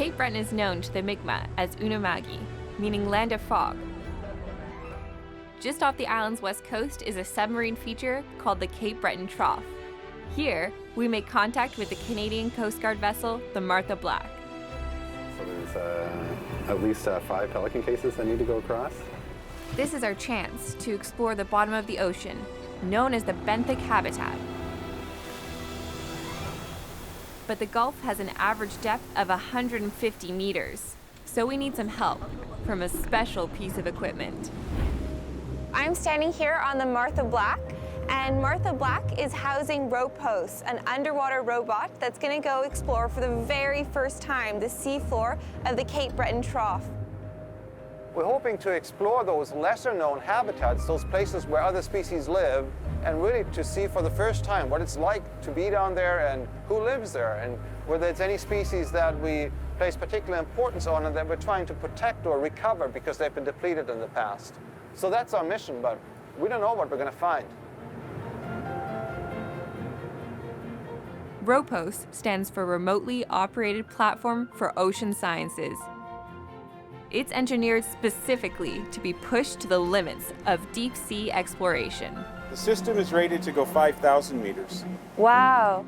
Cape Breton is known to the Mi'kmaq as Unama'ki, meaning land of fog. Just off the island's west coast is a submarine feature called the Cape Breton Trough. Here, we make contact with the Canadian Coast Guard vessel, the Martha Black. So there's at least 5 pelican cases that need to go across. This is our chance to explore the bottom of the ocean, known as the benthic habitat. But the Gulf has an average depth of 150 meters, so we need some help from a special piece of equipment. I'm standing here on the Martha Black, and Martha Black is housing ROPOS, an underwater robot that's going to go explore for the very first time the seafloor of the Cape Breton Trough. We're hoping to explore those lesser-known habitats, those places where other species live, and really to see for the first time what it's like to be down there and who lives there, and whether there's any species that we place particular importance on and that we're trying to protect or recover because they've been depleted in the past. So that's our mission, but we don't know what we're going to find. ROPOS stands for Remotely Operated Platform for Ocean Sciences. It's engineered specifically to be pushed to the limits of deep sea exploration. The system is rated to go 5,000 meters. Wow.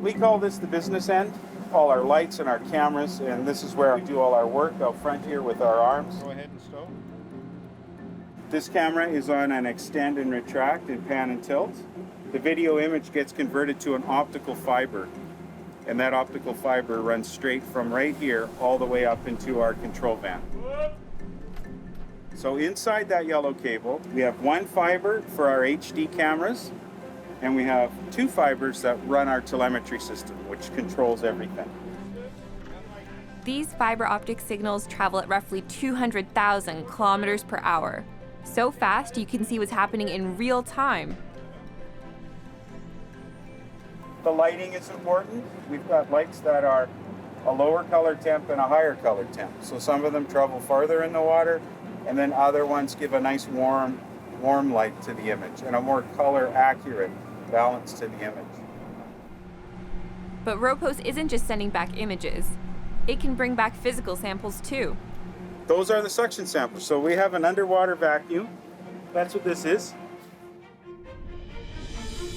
We call this the business end, all our lights and our cameras, and this is where we do all our work out front here with our arms. Go ahead and stow. This camera is on an extend and retract and pan and tilt. The video image gets converted to an optical fiber, and that optical fiber runs straight from right here all the way up into our control van. So inside that yellow cable, we have one fiber for our HD cameras, and we have 2 fibers that run our telemetry system, which controls everything. These fiber optic signals travel at roughly 200,000 kilometers per hour. So fast you can see what's happening in real time. The lighting is important. We've got lights that are a lower color temp and a higher color temp. So some of them travel farther in the water, and then other ones give a nice warm light to the image and a more color accurate balance to the image. But ROPOS isn't just sending back images. It can bring back physical samples too. Those are the suction samples. So we have an underwater vacuum. That's what this is.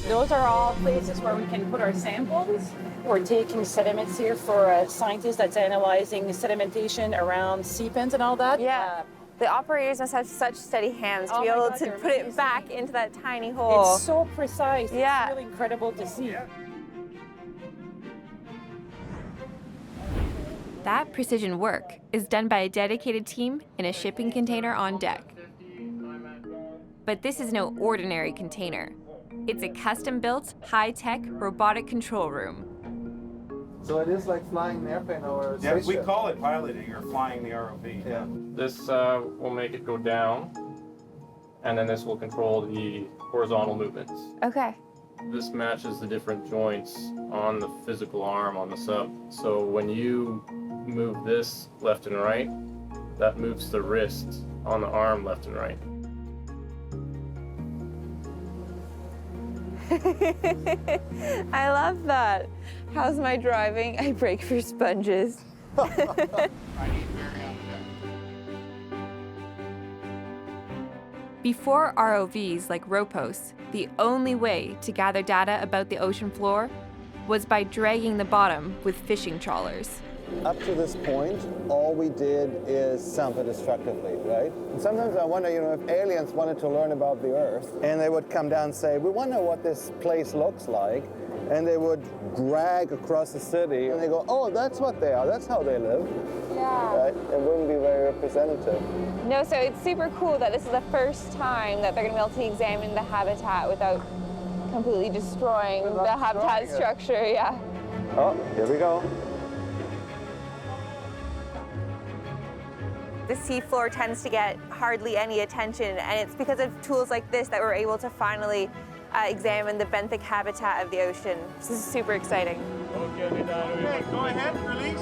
Those are all places where we can put our samples. We're taking sediments here for a scientist that's analyzing sedimentation around sea pens and all that. Yeah. The operators must have such steady hands to be able to put it back into that tiny hole. It's so precise. Yeah. It's really incredible to see. That precision work is done by a dedicated team in a shipping container on deck. But this is no ordinary container. It's a custom-built, high-tech robotic control room. So it is like flying an airplane or a spaceship. We call it piloting or flying the ROV. Yeah. This will make it go down, and then this will control the horizontal movements. Okay. This matches the different joints on the physical arm on the sub. So when you move this left and right, that moves the wrist on the arm left and right. I love that. How's my driving? I break for sponges. Before ROVs like ROPOS, the only way to gather data about the ocean floor was by dragging the bottom with fishing trawlers. Up to this point, all we did is sample destructively, right? And sometimes I wonder, if aliens wanted to learn about the Earth, and they would come down and say, we wonder what this place looks like, and they would drag across the city, and they go, oh, that's what they are, that's how they live. Yeah. Right? It wouldn't be very representative. No, so it's super cool that this is the first time that they're going to be able to examine the habitat without completely destroying the habitat structure, yeah. Oh, here we go. The seafloor tends to get hardly any attention, and it's because of tools like this that we're able to finally examine the benthic habitat of the ocean. This is super exciting. Okay, go ahead, release.